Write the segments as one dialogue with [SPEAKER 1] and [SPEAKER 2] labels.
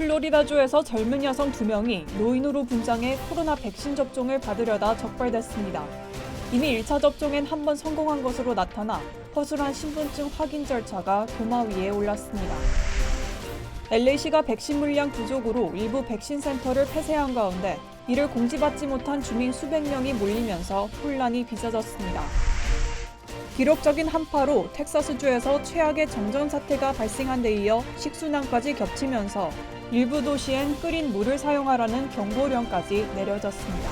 [SPEAKER 1] 플로리다주에서 젊은 여성 2명이 노인으로 분장해 코로나 백신 접종을 받으려다 적발됐습니다. 이미 1차 접종엔 한 번 성공한 것으로 나타나 허술한 신분증 확인 절차가 도마 위에 올랐습니다. LA시가 백신 물량 부족으로 일부 백신 센터를 폐쇄한 가운데 이를 공지받지 못한 주민 수백 명이 몰리면서 혼란이 빚어졌습니다. 기록적인 한파로 텍사스주에서 최악의 정전 사태가 발생한 데 이어 식수난까지 겹치면서 일부 도시엔 끓인 물을 사용하라는 경고령까지 내려졌습니다.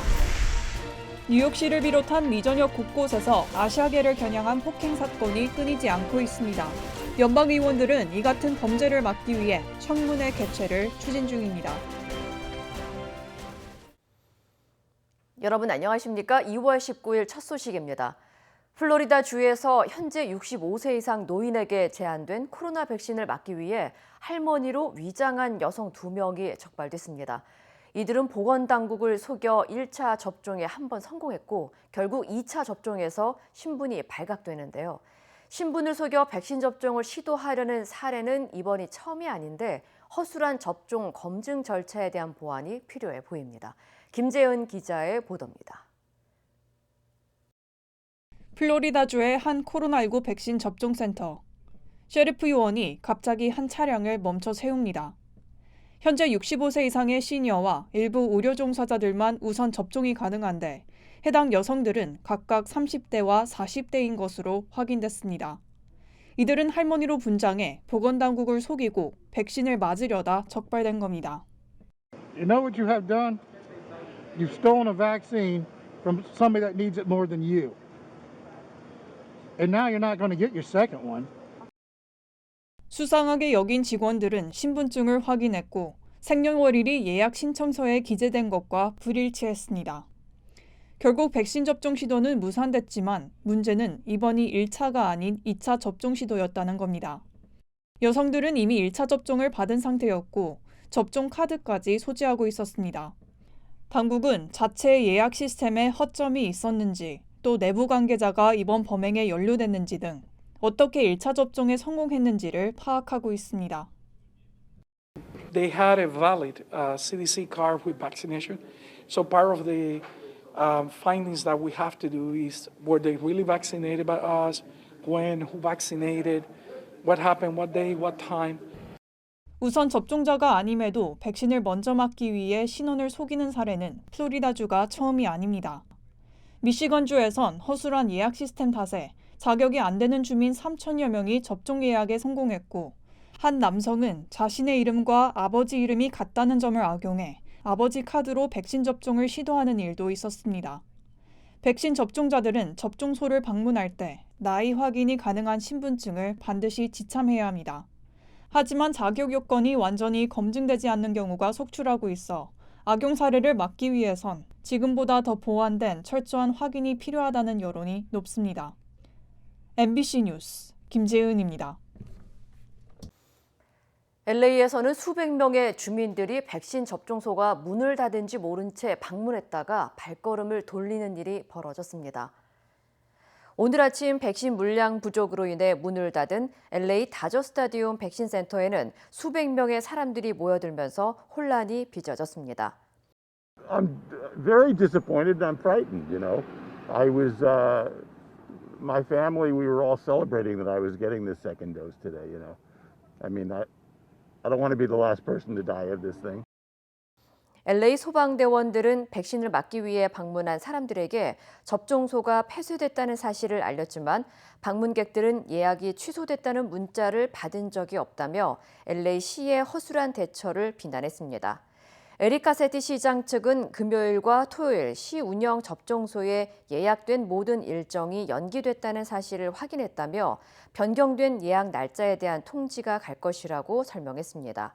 [SPEAKER 1] 뉴욕시를 비롯한 미 전역 곳곳에서 아시아계를 겨냥한 폭행 사건이 끊이지 않고 있습니다. 연방의원들은 이 같은 범죄를 막기 위해 청문회 개최를 추진 중입니다.
[SPEAKER 2] 여러분 안녕하십니까? 2월 19일 첫 소식입니다. 플로리다 주에서 현재 65세 이상 노인에게 제한된 코로나 백신을 맞기 위해 할머니로 위장한 여성 2명이 적발됐습니다. 이들은 보건당국을 속여 1차 접종에 한 번 성공했고 결국 2차 접종에서 신분이 발각되는데요. 신분을 속여 백신 접종을 시도하려는 사례는 이번이 처음이 아닌데 허술한 접종 검증 절차에 대한 보완이 필요해 보입니다. 김재은 기자의 보도입니다.
[SPEAKER 1] 플로리다주의 한 코로나19 백신 접종센터. 셰리프 요원이 갑자기 한 차량을 멈춰 세웁니다. 현재 65세 이상의 시니어와 일부 의료 종사자들만 우선 접종이 가능한데 해당 여성들은 각각 30대와 40대인 것으로 확인됐습니다. 이들은 할머니로 분장해 보건당국을 속이고 백신을 맞으려다 적발된 겁니다.
[SPEAKER 3] You know what you have done? You've stolen a vaccine from somebody that needs it more than you. And now you're not going to get your second one.
[SPEAKER 1] 수상하게 여긴 직원들은 신분증을 확인했고 생년월일이 예약 신청서에 기재된 것과 불일치했습니다. 결국 백신 접종 시도는 무산됐지만 문제는 이번이 1차가 아닌 2차 접종 시도였다는 겁니다. 여성들은 이미 1차 접종을 받은 상태였고 접종 카드까지 소지하고 있었습니다. 당국은 자체 예약 시스템에 허점이 있었는지 또 내부 관계자가 이번 범행에 연루됐는지 등 어떻게 1차 접종에 성공했는지를 파악하고 있습니다.
[SPEAKER 4] They had a valid CDC card with vaccination. So part of the findings that we have to do is were they really vaccinated by us? When? Who vaccinated? What happened? What day? What time?
[SPEAKER 1] 우선 접종자가 아님에도 백신을 먼저 맞기 위해 신원을 속이는 사례는 플로리다주가 처음이 아닙니다. 미시건주에선 허술한 예약 시스템 탓에 자격이 안 되는 주민 3천여 명이 접종 예약에 성공했고 한 남성은 자신의 이름과 아버지 이름이 같다는 점을 악용해 아버지 카드로 백신 접종을 시도하는 일도 있었습니다. 백신 접종자들은 접종소를 방문할 때 나이 확인이 가능한 신분증을 반드시 지참해야 합니다. 하지만 자격 요건이 완전히 검증되지 않는 경우가 속출하고 있어 악용 사례를 막기 위해선 지금보다 더 보완된 철저한 확인이 필요하다는 여론이 높습니다. MBC 뉴스 김재은입니다.
[SPEAKER 2] LA에서는 수백 명의 주민들이 백신 접종소가 문을 닫은 지 모른 채 방문했다가 발걸음을 돌리는 일이 벌어졌습니다. 오늘 아침 백신 물량 부족으로 인해 문을 닫은 LA 다저 스타디움 백신 센터에는 수백 명의 사람들이 모여들면서 혼란이 빚어졌습니다.
[SPEAKER 5] I'm very disappointed and I'm frightened, you know. My family, we were all celebrating that I was getting this second dose today, you know. I mean, I don't want to be the last person to die of this thing.
[SPEAKER 2] LA 소방대원들은 백신을 맞기 위해 방문한 사람들에게 접종소가 폐쇄됐다는 사실을 알렸지만 방문객들은 예약이 취소됐다는 문자를 받은 적이 없다며 LA시의 허술한 대처를 비난했습니다. 에릭 가세티 시장 측은 금요일과 토요일 시 운영 접종소에 예약된 모든 일정이 연기됐다는 사실을 확인했다며 변경된 예약 날짜에 대한 통지가 갈 것이라고 설명했습니다.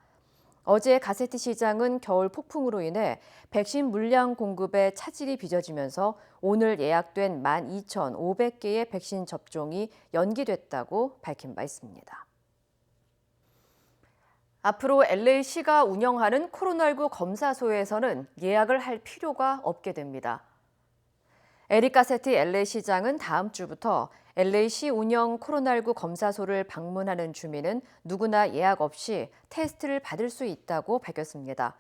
[SPEAKER 2] 어제 가세티 시장은 겨울 폭풍으로 인해 백신 물량 공급에 차질이 빚어지면서 오늘 예약된 12,500개의 백신 접종이 연기됐다고 밝힌 바 있습니다. 앞으로 LA시가 운영하는 코로나19 검사소에서는 예약을 할 필요가 없게 됩니다. 에릭 가세티 LA시장은 다음 주부터 LA시 운영 코로나19 검사소를 방문하는 주민은 누구나 예약 없이 테스트를 받을 수 있다고 밝혔습니다.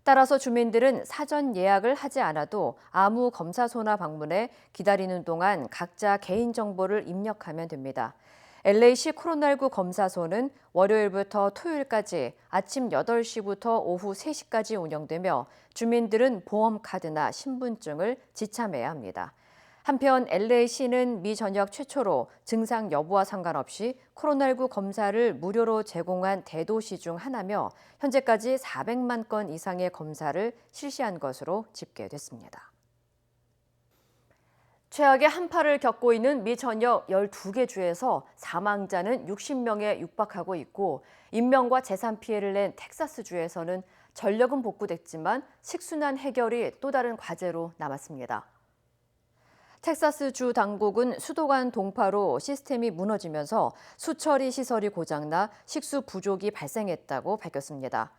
[SPEAKER 2] 따라서 주민들은 사전 예약을 하지 않아도 아무 검사소나 방문해 기다리는 동안 각자 개인정보를 입력하면 됩니다. LA시 코로나19 검사소는 월요일부터 토요일까지 아침 8시부터 오후 3시까지 운영되며 주민들은 보험카드나 신분증을 지참해야 합니다. 한편 LA시는 미 전역 최초로 증상 여부와 상관없이 코로나19 검사를 무료로 제공한 대도시 중 하나며 현재까지 400만 건 이상의 검사를 실시한 것으로 집계됐습니다. 최악의 한파를 겪고 있는 미 전역 12개 주에서 사망자는 60명에 육박하고 있고 인명과 재산 피해를 낸 텍사스주에서는 전력은 복구됐지만 식순환 해결이 또 다른 과제로 남았습니다. 텍사스주 당국은 수도관 동파로 시스템이 무너지면서 수처리 시설이 고장나 식수 부족이 발생했다고 밝혔습니다.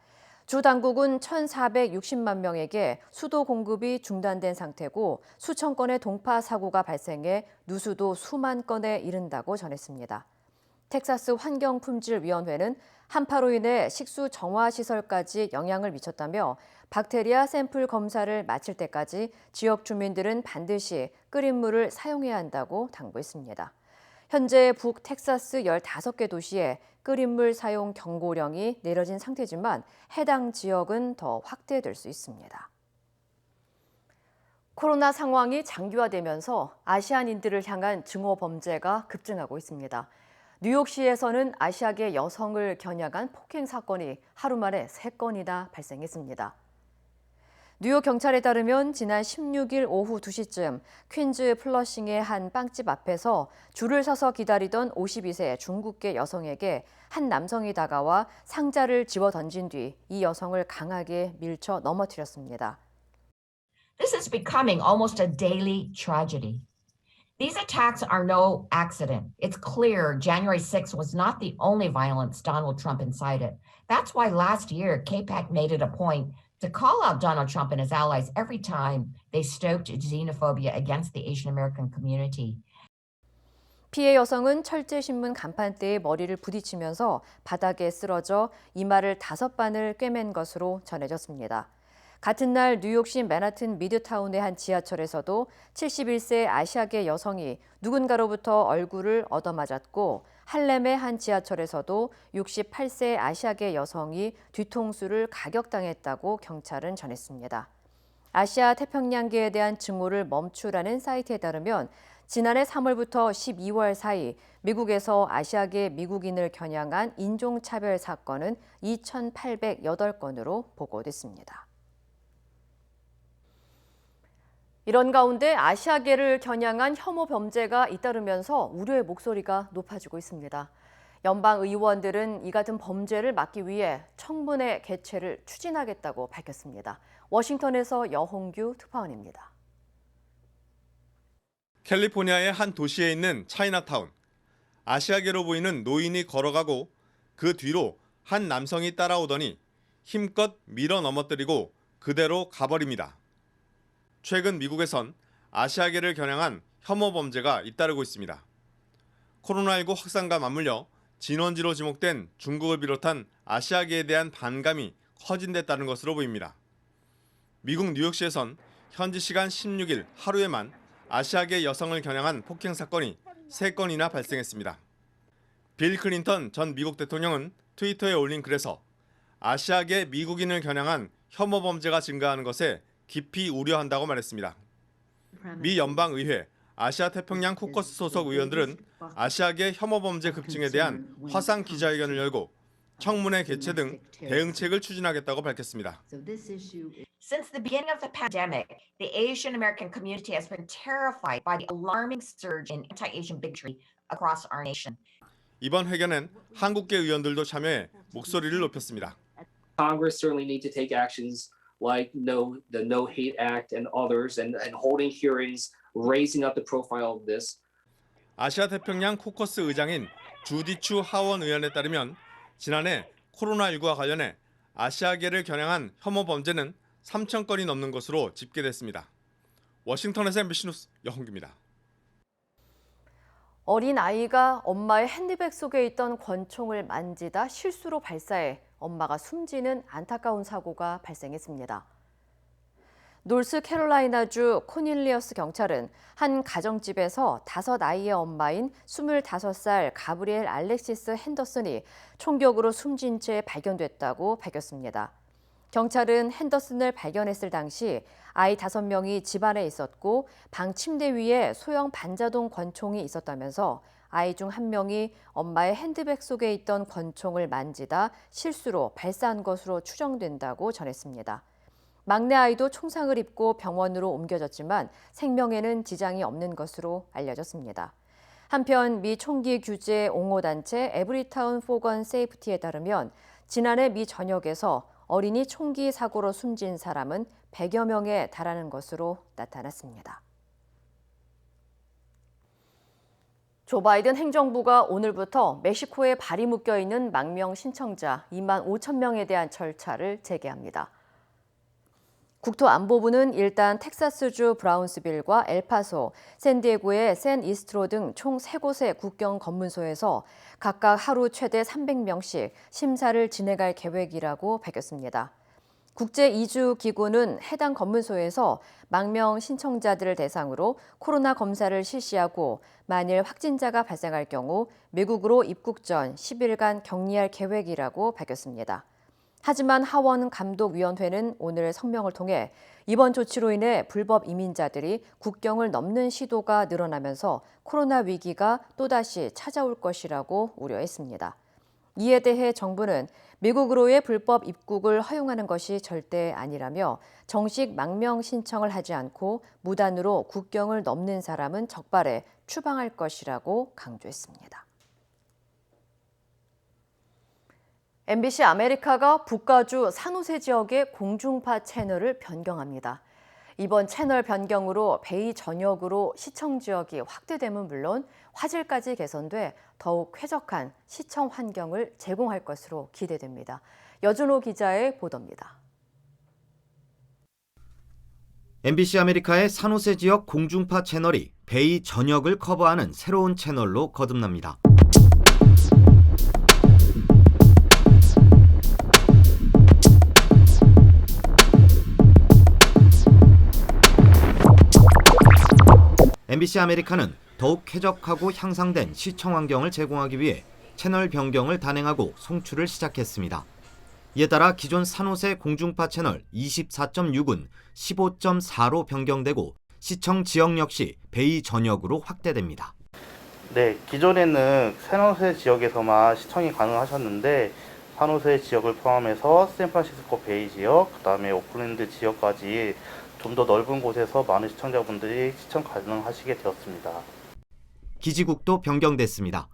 [SPEAKER 2] 주 당국은 1,460만 명에게 수도 공급이 중단된 상태고 수천 건의 동파 사고가 발생해 누수도 수만 건에 이른다고 전했습니다. 텍사스 환경품질위원회는 한파로 인해 식수 정화 시설까지 영향을 미쳤다며 박테리아 샘플 검사를 마칠 때까지 지역 주민들은 반드시 끓인 물을 사용해야 한다고 당부했습니다. 현재 북텍사스 15개 도시에 끓인 물 사용 경고령이 내려진 상태지만 해당 지역은 더 확대될 수 있습니다. 코로나 상황이 장기화되면서 아시안인들을 향한 증오 범죄가 급증하고 있습니다. 뉴욕시에서는 아시아계 여성을 겨냥한 폭행 사건이 하루 만에 3건이나 발생했습니다. 뉴욕 경찰에 따르면 지난 16일 오후 2시쯤 퀸즈 플러싱의 한 빵집 앞에서 줄을 서서 기다리던 52세 중국계 여성에게 한 남성이 다가와 상자를 집어 던진 뒤 이 여성을 강하게 밀쳐 넘어뜨렸습니다.
[SPEAKER 6] This is becoming almost a daily tragedy. These attacks are no accident. It's clear January 6th was not the only violence Donald Trump incited. That's why last year, KPAC made it a point to call out Donald Trump and his allies every time they stoked xenophobia against the Asian American community.
[SPEAKER 2] 피해 여성은 철제신문 간판대에 머리를 부딪히면서 바닥에 쓰러져 이마를 5반을 꿰맨 것으로 전해졌습니다. 같은 날 뉴욕시 맨하튼 미드타운의 한 지하철에서도 71세 아시아계 여성이 누군가로부터 얼굴을 얻어맞았고 할렘의 한 지하철에서도 68세 아시아계 여성이 뒤통수를 가격당했다고 경찰은 전했습니다. 아시아 태평양계에 대한 증오를 멈추라는 사이트에 따르면 지난해 3월부터 12월 사이 미국에서 아시아계 미국인을 겨냥한 인종차별 사건은 2,808건으로 보고됐습니다. 이런 가운데 아시아계를 겨냥한 혐오 범죄가 잇따르면서 우려의 목소리가 높아지고 있습니다. 연방 의원들은 이 같은 범죄를 막기 위해 청문회 개최를 추진하겠다고 밝혔습니다. 워싱턴에서 여홍규 특파원입니다.
[SPEAKER 7] 캘리포니아의 한 도시에 있는 차이나타운. 아시아계로 보이는 노인이 걸어가고 그 뒤로 한 남성이 따라오더니 힘껏 밀어 넘어뜨리고 그대로 가버립니다. 최근 미국에선 아시아계를 겨냥한 혐오 범죄가 잇따르고 있습니다. 코로나19 확산과 맞물려 진원지로 지목된 중국을 비롯한 아시아계에 대한 반감이 커진 데 따른 것으로 보입니다. 미국 뉴욕시에선 현지 시간 16일 하루에만 아시아계 여성을 겨냥한 폭행 사건이 3건이나 발생했습니다. 빌 클린턴 전 미국 대통령은 트위터에 올린 글에서 아시아계 미국인을 겨냥한 혐오 범죄가 증가하는 것에 깊이 우려한다고 말했습니다. 미 연방의회 아시아 태평양 코커스 소속 의원들은 아시아계 혐오 범죄 급증에 대한 화상 기자회견을 열고 청문회 개최 등 대응책을 추진하겠다고 밝혔습니다.
[SPEAKER 6] Since the beginning of the pandemic, the Asian American community has been terrified by the alarming surge in anti-Asian bigotry across our nation.
[SPEAKER 7] 이번 회견엔 한국계 의원들도 참여해 목소리를 높였습니다.
[SPEAKER 8] Congress certainly need to take actions like the No Hate Act and others, and holding hearings, raising up the profile of this.
[SPEAKER 7] 아시아 태평양 코커스 의장인 주디추 하원 의원에 따르면 지난해 코로나19와 관련해 아시아계를 겨냥한 혐오 범죄는 3,000건이 넘는 것으로 집계됐습니다. 워싱턴에서 MBC 뉴스 여홍규입니다.
[SPEAKER 2] 어린 아이가 엄마의 핸드백 속에 있던 권총을 만지다 실수로 발사해 엄마가 숨지는 안타까운 사고가 발생했습니다. 노스캐롤라이나주 코닐리어스 경찰은 한 가정집에서 5아이의 엄마인 25살 가브리엘 알렉시스 핸더슨이 총격으로 숨진 채 발견됐다고 밝혔습니다. 경찰은 핸더슨을 발견했을 당시 아이 5명이 집안에 있었고 방 침대 위에 소형 반자동 권총이 있었다면서 아이 중 1명이 엄마의 핸드백 속에 있던 권총을 만지다 실수로 발사한 것으로 추정된다고 전했습니다. 막내 아이도 총상을 입고 병원으로 옮겨졌지만 생명에는 지장이 없는 것으로 알려졌습니다. 한편 미 총기 규제 옹호단체 에브리타운 포건 세이프티에 따르면 지난해 미 전역에서 어린이 총기 사고로 숨진 사람은 100여 명에 달하는 것으로 나타났습니다. 조 바이든 행정부가 오늘부터 멕시코에 발이 묶여 있는 망명 신청자 2만 5천 명에 대한 절차를 재개합니다. 국토안보부는 일단 텍사스주 브라운스빌과 엘파소, 샌디에고의 샌 이스트로 등 총 3곳의 국경 검문소에서 각각 하루 최대 300명씩 심사를 진행할 계획이라고 밝혔습니다. 국제이주기구는 해당 검문소에서 망명 신청자들을 대상으로 코로나 검사를 실시하고 만일 확진자가 발생할 경우 미국으로 입국 전 10일간 격리할 계획이라고 밝혔습니다. 하지만 하원감독위원회는 오늘 성명을 통해 이번 조치로 인해 불법 이민자들이 국경을 넘는 시도가 늘어나면서 코로나 위기가 또다시 찾아올 것이라고 우려했습니다. 이에 대해 정부는 미국으로의 불법 입국을 허용하는 것이 절대 아니라며 정식 망명 신청을 하지 않고 무단으로 국경을 넘는 사람은 적발해 추방할 것이라고 강조했습니다. MBC 아메리카가 북가주 산호세 지역의 공중파 채널을 변경합니다. 이번 채널 변경으로 베이 전역으로 시청 지역이 확대됨은 물론 화질까지 개선돼 더욱 쾌적한 시청 환경을 제공할 것으로 기대됩니다. 여준호 기자의 보도입니다.
[SPEAKER 9] MBC 아메리카의 산호세 지역 공중파 채널이 베이 전역을 커버하는 새로운 채널로 거듭납니다. MBC 아메리카는 더욱 쾌적하고 향상된 시청 환경을 제공하기 위해 채널 변경을 단행하고 송출을 시작했습니다. 이에 따라 기존 산호세 공중파 채널 24.6은 15.4로 변경되고 시청 지역 역시 베이 전역으로 확대됩니다.
[SPEAKER 10] 네, 기존에는 산호세 지역에서만 시청이 가능하셨는데 산호세 지역을 포함해서 샌프란시스코 베이 지역, 그다음에 오클랜드 지역까지 좀 더 넓은 곳에서 많은 시청자분들이 시청 가능하시게 되었습니다.
[SPEAKER 9] 기지국도 변경됐습니다.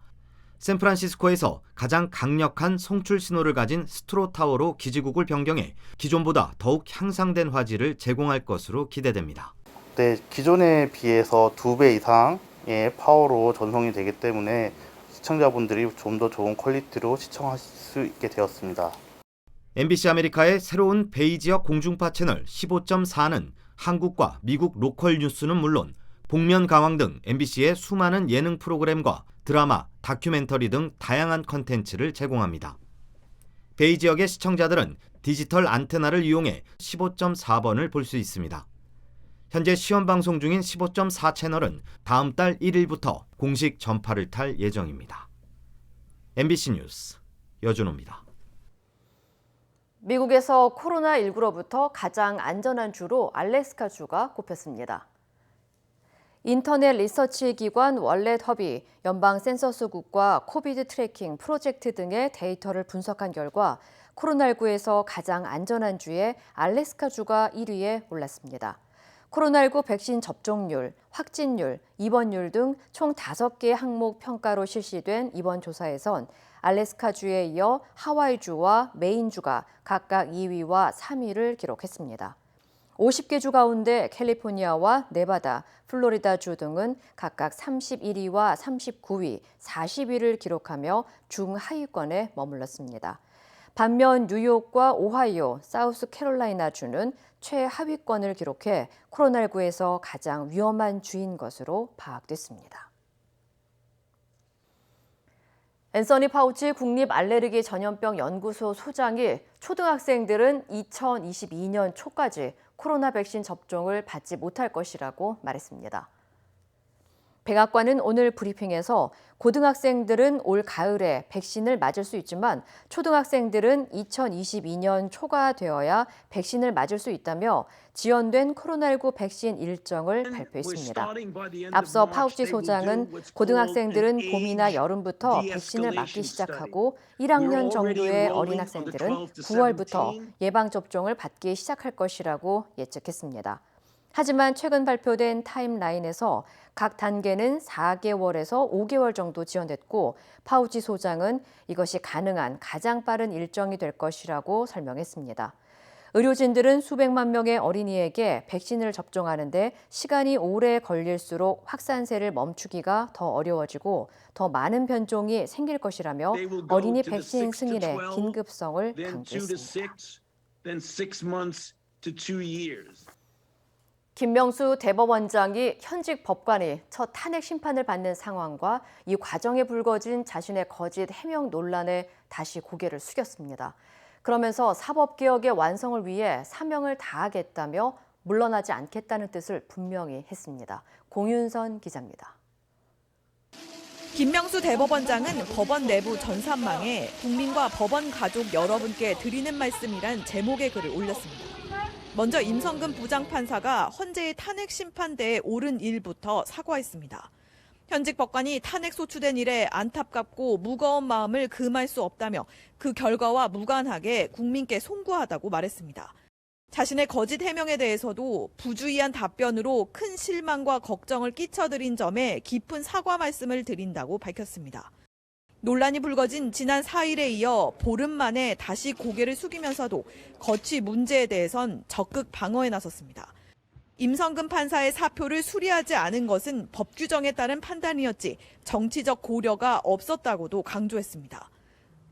[SPEAKER 9] 샌프란시스코에서 가장 강력한 송출 신호를 가진 스트로타워로 기지국을 변경해 기존보다 더욱 향상된 화질을 제공할 것으로 기대됩니다.
[SPEAKER 10] 네, 기존에 비해서 2배 이상의 파워로 전송이 되기 때문에 시청자분들이 좀 더 좋은 퀄리티로 시청하실 수 있게 되었습니다.
[SPEAKER 9] MBC 아메리카의 새로운 베이 지역 공중파 채널 15.4는 한국과 미국 로컬 뉴스는 물론 복면 가왕 등 MBC의 수많은 예능 프로그램과 드라마, 다큐멘터리 등 다양한 컨텐츠를 제공합니다. 베이 지역의 시청자들은 디지털 안테나를 이용해 15.4번을 볼 수 있습니다. 현재 시험 방송 중인 15.4 채널은 다음 달 1일부터 공식 전파를 탈 예정입니다. MBC 뉴스 여준호입니다.
[SPEAKER 2] 미국에서 코로나19로부터 가장 안전한 주로 알래스카주가 꼽혔습니다. 인터넷 리서치 기관 월렛허비, 연방 센서스국과 코비드 트래킹 프로젝트 등의 데이터를 분석한 결과 코로나19에서 가장 안전한 주에 알래스카주가 1위에 올랐습니다. 코로나19 백신 접종률, 확진율, 입원율 등 총 5개 항목 평가로 실시된 이번 조사에선 알래스카주에 이어 하와이주와 메인주가 각각 2위와 3위를 기록했습니다. 50개 주 가운데 캘리포니아와 네바다, 플로리다주 등은 각각 31위와 39위, 40위를 기록하며 중하위권에 머물렀습니다. 반면 뉴욕과 오하이오, 사우스캐롤라이나주는 최하위권을 기록해 코로나19에서 가장 위험한 주인 것으로 파악됐습니다. 앤서니 파우치 국립 알레르기 전염병 연구소 소장이 초등학생들은 2022년 초까지 코로나 백신 접종을 받지 못할 것이라고 말했습니다. 백악관은 오늘 브리핑에서 고등학생들은 올 가을에 백신을 맞을 수 있지만 초등학생들은 2022년 초가 되어야 백신을 맞을 수 있다며 지연된 코로나19 백신 일정을 발표했습니다. 앞서 파우치 소장은 고등학생들은 봄이나 여름부터 백신을 맞기 시작하고 1학년 정도의 어린 학생들은 9월부터 예방접종을 받기 시작할 것이라고 예측했습니다. 하지만 최근 발표된 타임라인에서 각 단계는 4개월에서 5개월 정도 지연됐고 파우치 소장은 이것이 가능한 가장 빠른 일정이 될 것이라고 설명했습니다. 의료진들은 수백만 명의 어린이에게 백신을 접종하는데 시간이 오래 걸릴수록 확산세를 멈추기가 더 어려워지고 더 많은 변종이 생길 것이라며 어린이 백신 승인의 긴급성을 강조했습니다. 김명수 대법원장이 현직 법관이 첫 탄핵 심판을 받는 상황과 이 과정에 불거진 자신의 거짓 해명 논란에 다시 고개를 숙였습니다. 그러면서 사법개혁의 완성을 위해 사명을 다하겠다며 물러나지 않겠다는 뜻을 분명히 했습니다. 공윤선 기자입니다.
[SPEAKER 1] 김명수 대법원장은 법원 내부 전산망에 국민과 법원 가족 여러분께 드리는 말씀이란 제목의 글을 올렸습니다. 먼저 임성근 부장판사가 헌재의 탄핵 심판대에 오른 일부터 사과했습니다. 현직 법관이 탄핵 소추된 일에 안타깝고 무거운 마음을 금할 수 없다며 그 결과와 무관하게 국민께 송구하다고 말했습니다. 자신의 거짓 해명에 대해서도 부주의한 답변으로 큰 실망과 걱정을 끼쳐드린 점에 깊은 사과 말씀을 드린다고 밝혔습니다. 논란이 불거진 지난 4일에 이어 보름 만에 다시 고개를 숙이면서도 거취 문제에 대해선 적극 방어에 나섰습니다. 임성근 판사의 사표를 수리하지 않은 것은 법 규정에 따른 판단이었지 정치적 고려가 없었다고도 강조했습니다.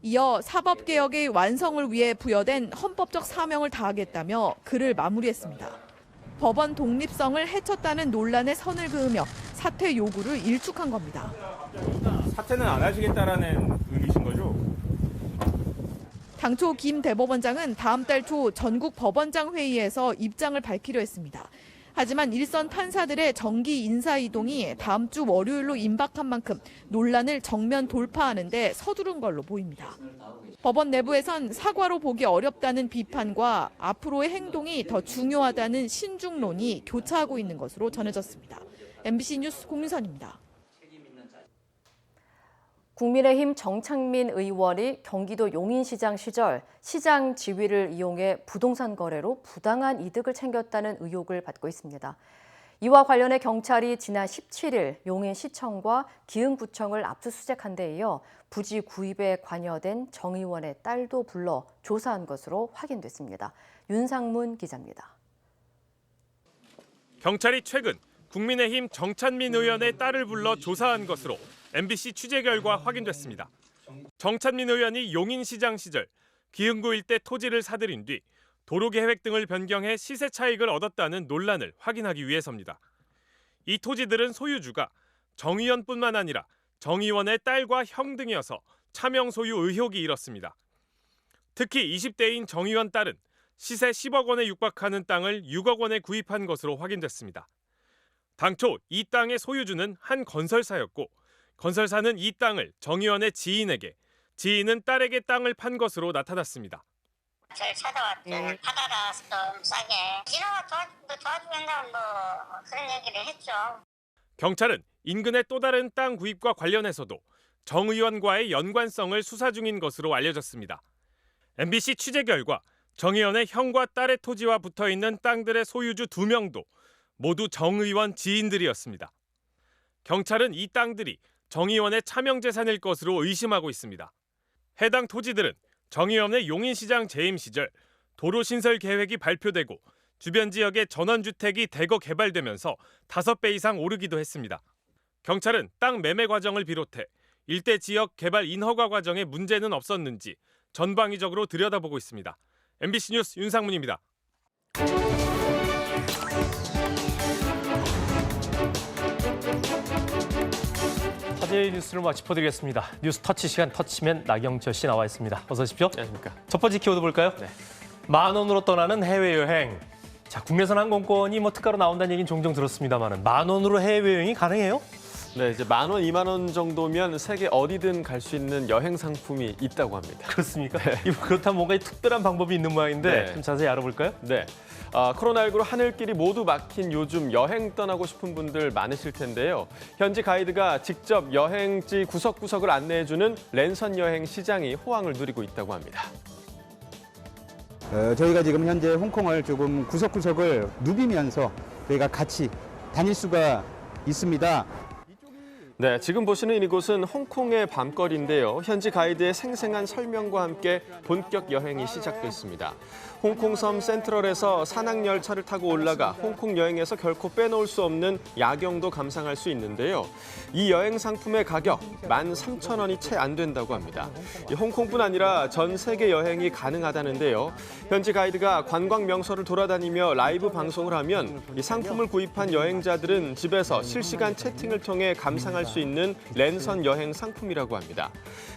[SPEAKER 1] 이어 사법개혁의 완성을 위해 부여된 헌법적 사명을 다하겠다며 글을 마무리했습니다. 법원 독립성을 해쳤다는 논란에 선을 그으며 사퇴 요구를 일축한 겁니다.
[SPEAKER 11] 사퇴는 안 하시겠다라는 의미신 거죠?
[SPEAKER 1] 당초 김 대법원장은 다음 달 초 전국 법원장 회의에서 입장을 밝히려 했습니다. 하지만 일선 판사들의 정기 인사 이동이 다음 주 월요일로 임박한 만큼 논란을 정면 돌파하는 데 서두른 걸로 보입니다. 법원 내부에선 사과로 보기 어렵다는 비판과 앞으로의 행동이 더 중요하다는 신중론이 교차하고 있는 것으로 전해졌습니다. MBC 뉴스 공윤선입니다.
[SPEAKER 2] 국민의힘 정창민 의원이 경기도 용인시장 시절 시장 지위를 이용해 부동산 거래로 부당한 이득을 챙겼다는 의혹을 받고 있습니다. 이와 관련해 경찰이 지난 17일 용인시청과 기흥구청을 압수수색한 데 이어 부지 구입에 관여된 정 의원의 딸도 불러 조사한 것으로 확인됐습니다. 윤상문 기자입니다.
[SPEAKER 11] 경찰이 최근 국민의힘 정찬민 의원의 딸을 불러 조사한 것으로 MBC 취재 결과 확인됐습니다. 정찬민 의원이 용인시장 시절 기흥구 일대 토지를 사들인 뒤 도로 계획 등을 변경해 시세 차익을 얻었다는 논란을 확인하기 위해서입니다. 이 토지들은 소유주가 정 의원뿐만 아니라 정 의원의 딸과 형 등이어서 차명 소유 의혹이 일었습니다. 특히 20대인 정 의원 딸은 시세 10억 원에 육박하는 땅을 6억 원에 구입한 것으로 확인됐습니다. 당초 이 땅의 소유주는 한 건설사였고 건설사는 이 땅을 정 의원의 지인에게, 지인은 딸에게 땅을 판 것으로 나타났습니다.
[SPEAKER 12] 저를 찾아왔더니 받아라 좀 싸게 지나가 도와주겠다고 그런 얘기를 했죠.
[SPEAKER 11] 경찰은 인근의 또 다른 땅 구입과 관련해서도 정 의원과의 연관성을 수사 중인 것으로 알려졌습니다. MBC 취재 결과 정 의원의 형과 딸의 토지와 붙어있는 땅들의 소유주 2명도 모두 정 의원 지인들이었습니다. 경찰은 이 땅들이 정 의원의 차명 재산일 것으로 의심하고 있습니다. 해당 토지들은 정 의원의 용인시장 재임 시절 도로 신설 계획이 발표되고 주변 지역에 전원주택이 대거 개발되면서 5배 이상 오르기도 했습니다. 경찰은 땅 매매 과정을 비롯해 일대 지역 개발 인허가 과정에 문제는 없었는지 전방위적으로 들여다보고 있습니다. MBC 뉴스 윤상문입니다.
[SPEAKER 13] 어제의 뉴스를 짚어드리겠습니다. 뉴스 터치 시간 터치맨 나경철 씨 나와 있습니다. 어서 오십시오.
[SPEAKER 14] 안녕하십니까.
[SPEAKER 13] 첫 번째 키워드 볼까요?
[SPEAKER 14] 네.
[SPEAKER 13] 10,000원으로 떠나는 해외여행. 자, 국내선 항공권이 특가로 나온다는 얘기는 종종 들었습니다만 10,000원으로 해외여행이 가능해요?
[SPEAKER 14] 네, 이제 10,000원, 20,000원 정도면 세계 어디든 갈 수 있는 여행 상품이 있다고 합니다.
[SPEAKER 13] 그렇습니까? 그렇다면 뭔가 특별한 방법이 있는 모양인데
[SPEAKER 14] 네.
[SPEAKER 13] 좀 자세히 알아볼까요?
[SPEAKER 14] 네. 코로나19로 하늘길이 모두 막힌 요즘 여행 떠나고 싶은 분들 많으실 텐데요. 현지 가이드가 직접 여행지 구석구석을 안내해주는 랜선 여행 시장이 호황을 누리고 있다고 합니다.
[SPEAKER 15] 저희가 지금 현재 홍콩을 조금 구석구석을 누비면서 저희가 같이 다닐 수가 있습니다.
[SPEAKER 14] 네, 지금 보시는 이곳은 홍콩의 밤거리인데요. 현지 가이드의 생생한 설명과 함께 본격 여행이 시작됐습니다. 홍콩 섬 센트럴에서 산악열차를 타고 올라가 홍콩 여행에서 결코 빼놓을 수 없는 야경도 감상할 수 있는데요. 이 여행 상품의 가격 13,000원이 채 안 된다고 합니다. 홍콩뿐 아니라 전 세계 여행이 가능하다는데요. 현지 가이드가 관광 명소를 돌아다니며 라이브 방송을 하면 이 상품을 구입한 여행자들은 집에서 실시간 채팅을 통해 감상할 수 있는 랜선 여행 상품이라고 합니다.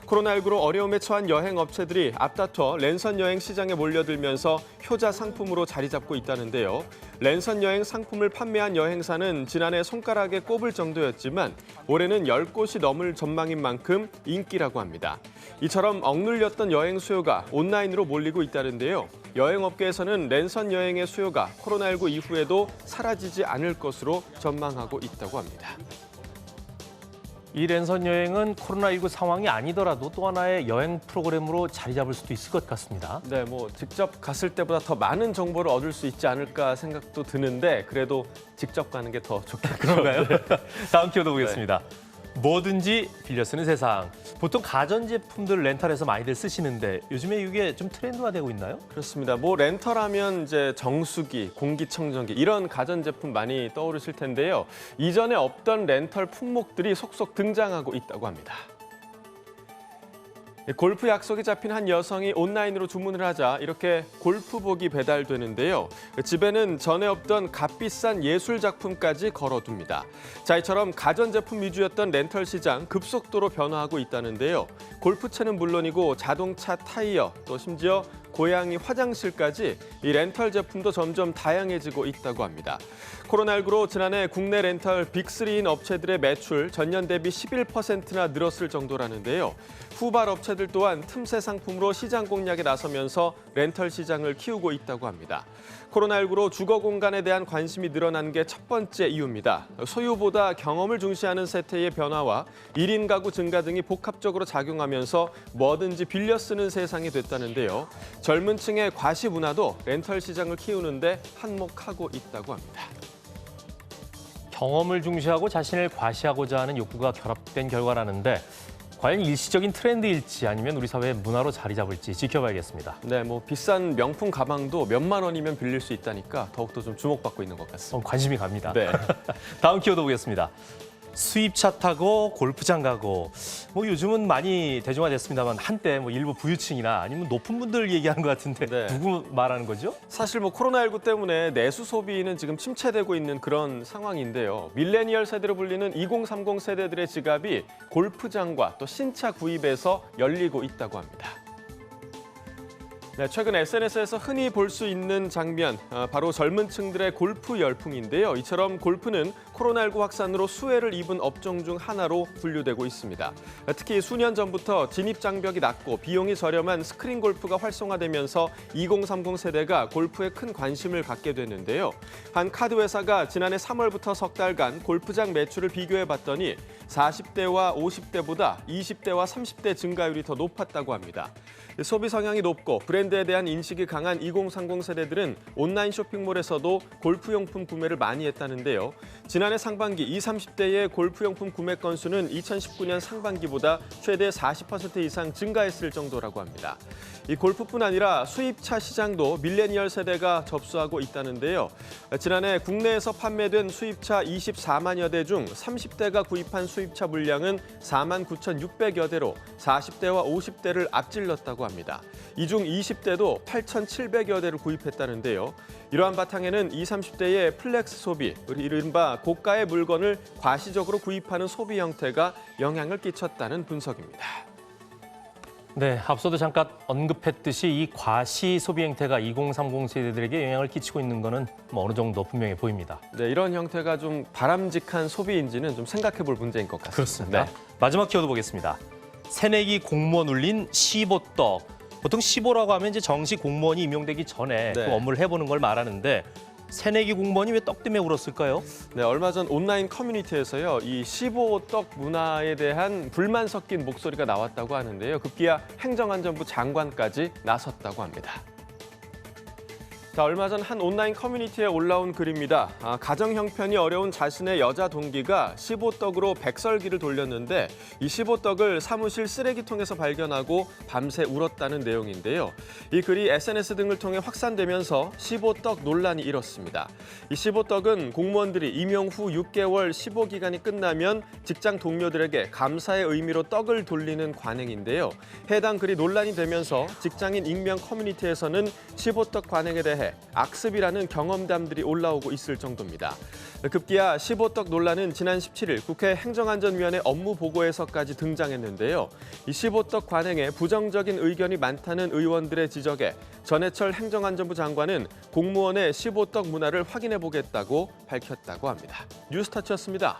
[SPEAKER 14] 코로나19로 어려움에 처한 여행 업체들이 앞다퉈 랜선 여행 시장에 몰려들면서 효자 상품으로 자리 잡고 있다는데요. 랜선 여행 상품을 판매한 여행사는 지난해 손가락에 꼽을 정도였지만 올해는 10곳이 넘을 전망인 만큼 인기라고 합니다. 이처럼 억눌렸던 여행 수요가 온라인으로 몰리고 있다는데요. 여행업계에서는 랜선 여행의 수요가 코로나19 이후에도 사라지지 않을 것으로 전망하고 있다고 합니다.
[SPEAKER 13] 이 랜선 여행은 코로나19 상황이 아니더라도 또 하나의 여행 프로그램으로 자리 잡을 수도 있을 것 같습니다.
[SPEAKER 14] 네, 직접 갔을 때보다 더 많은 정보를 얻을 수 있지 않을까 생각도 드는데 그래도 직접 가는 게 더 좋겠죠.
[SPEAKER 13] 그런가요? 다음 키워드 보겠습니다. 뭐든지 빌려 쓰는 세상. 보통 가전제품들 렌탈해서 많이들 쓰시는데 요즘에 이게 좀 트렌드화되고 있나요?
[SPEAKER 14] 그렇습니다. 렌털하면 이제 정수기, 공기청정기 이런 가전제품 많이 떠오르실 텐데요. 이전에 없던 렌털 품목들이 속속 등장하고 있다고 합니다. 골프 약속이 잡힌 한 여성이 온라인으로 주문을 하자 이렇게 골프복이 배달되는데요. 집에는 전에 없던 값비싼 예술 작품까지 걸어둡니다. 자, 이처럼 가전제품 위주였던 렌털 시장 급속도로 변화하고 있다는데요. 골프채는 물론이고 자동차 타이어, 또 심지어 고양이 화장실까지 이 렌털 제품도 점점 다양해지고 있다고 합니다. 코로나19로 지난해 국내 렌털 빅3인 업체들의 매출 전년 대비 11%나 늘었을 정도라는데요. 후발 업체들 또한 틈새 상품으로 시장 공략에 나서면서 렌털 시장을 키우고 있다고 합니다. 코로나19로 주거 공간에 대한 관심이 늘어난 게 첫 번째 이유입니다. 소유보다 경험을 중시하는 세태의 변화와 1인 가구 증가 등이 복합적으로 작용하면서 뭐든지 빌려 쓰는 세상이 됐다는데요. 젊은 층의 과시 문화도 렌털 시장을 키우는데 한몫하고 있다고 합니다.
[SPEAKER 13] 경험을 중시하고 자신을 과시하고자 하는 욕구가 결합된 결과라는데 과연 일시적인 트렌드일지 아니면 우리 사회의 문화로 자리 잡을지 지켜봐야겠습니다.
[SPEAKER 14] 네, 비싼 명품 가방도 몇만 원이면 빌릴 수 있다니까 더욱더 좀 주목받고 있는 것 같습니다.
[SPEAKER 13] 관심이 갑니다.
[SPEAKER 14] 네.
[SPEAKER 13] 다음 키워드 보겠습니다. 수입차 타고 골프장 가고 요즘은 많이 대중화됐습니다만 한때 일부 부유층이나 아니면 높은 분들 얘기하는 것 같은데
[SPEAKER 14] 네.
[SPEAKER 13] 누구 말하는 거죠?
[SPEAKER 14] 사실 코로나19 때문에 내수 소비는 지금 침체되고 있는 그런 상황인데요. 밀레니얼 세대로 불리는 2030 세대들의 지갑이 골프장과 또 신차 구입에서 열리고 있다고 합니다. 네, 최근 SNS에서 흔히 볼 수 있는 장면, 바로 젊은 층들의 골프 열풍인데요. 이처럼 골프는 코로나19 확산으로 수혜를 입은 업종 중 하나로 분류되고 있습니다. 특히 수년 전부터 진입 장벽이 낮고 비용이 저렴한 스크린 골프가 활성화되면서 2030 세대가 골프에 큰 관심을 갖게 됐는데요. 한 카드 회사가 지난해 3월부터 석 달간 골프장 매출을 비교해봤더니 40대와 50대보다 20대와 30대 증가율이 더 높았다고 합니다. 소비 성향이 높고 브랜드에 대한 인식이 강한 2030 세대들은 온라인 쇼핑몰에서도 골프용품 구매를 많이 했다는데요. 지난해 상반기 20, 30대의 골프용품 구매 건수는 2019년 상반기보다 최대 40% 이상 증가했을 정도라고 합니다. 이 골프뿐 아니라 수입차 시장도 밀레니얼 세대가 접수하고 있다는데요. 지난해 국내에서 판매된 수입차 24만여 대 중 30대가 구입한 수입차 물량은 49,600여 대로 40대와 50대를 앞질렀다고 합니다. 이 중 20 20대도 8,700여 대를 구입했다는데요. 이러한 바탕에는 20, 30대의 플렉스 소비, 이른바 고가의 물건을 과시적으로 구입하는 소비 형태가 영향을 끼쳤다는 분석입니다.
[SPEAKER 13] 네, 앞서도 잠깐 언급했듯이 이 과시 소비 행태가 2030 세대들에게 영향을 끼치고 있는 거는 어느 정도 분명해 보입니다.
[SPEAKER 14] 네, 이런 형태가 좀 바람직한 소비인지는 좀 생각해 볼 문제인 것 같습니다.
[SPEAKER 13] 그렇습니다.
[SPEAKER 14] 네.
[SPEAKER 13] 마지막 키워드 보겠습니다. 새내기 공무원 울린 시보떡. 보통 시보라고 하면 이제 정식 공무원이 임용되기 전에
[SPEAKER 14] 네.
[SPEAKER 13] 그 업무를 해보는 걸 말하는데 새내기 공무원이 왜 떡 때문에 울었을까요?
[SPEAKER 14] 네, 얼마 전 온라인 커뮤니티에서요, 이 시보떡 문화에 대한 불만 섞인 목소리가 나왔다고 하는데요. 급기야 행정안전부 장관까지 나섰다고 합니다. 자, 얼마 전 한 온라인 커뮤니티에 올라온 글입니다. 가정 형편이 어려운 자신의 여자 동기가 시보떡으로 백설기를 돌렸는데 이 시보떡을 사무실 쓰레기통에서 발견하고 밤새 울었다는 내용인데요. 이 글이 SNS 등을 통해 확산되면서 시보떡 논란이 일었습니다. 이 시보떡은 공무원들이 임용 후 6개월 시보 기간이 끝나면 직장 동료들에게 감사의 의미로 떡을 돌리는 관행인데요. 해당 글이 논란이 되면서 직장인 익명 커뮤니티에서는 시보떡 관행에 대해 악습이라는 경험담들이 올라오고 있을 정도입니다. 급기야 시보떡 논란은 지난 17일 국회 행정안전위원회 업무보고에서까지 등장했는데요. 이 시보떡 관행에 부정적인 의견이 많다는 의원들의 지적에 전해철 행정안전부 장관은 공무원의 시보떡 문화를 확인해 보겠다고 밝혔다고 합니다. 뉴스타치였습니다.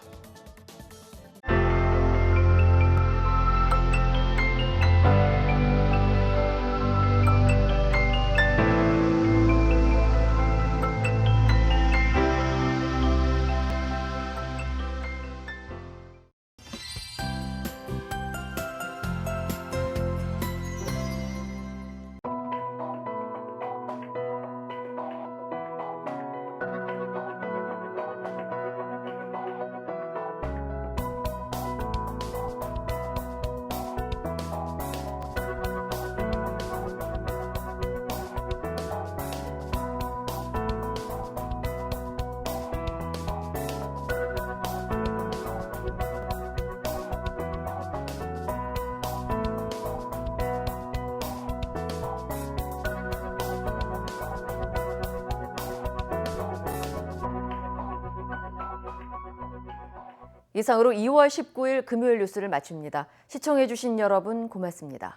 [SPEAKER 2] 이상으로 2월 19일 금요일 뉴스를 마칩니다. 시청해주신 여러분 고맙습니다.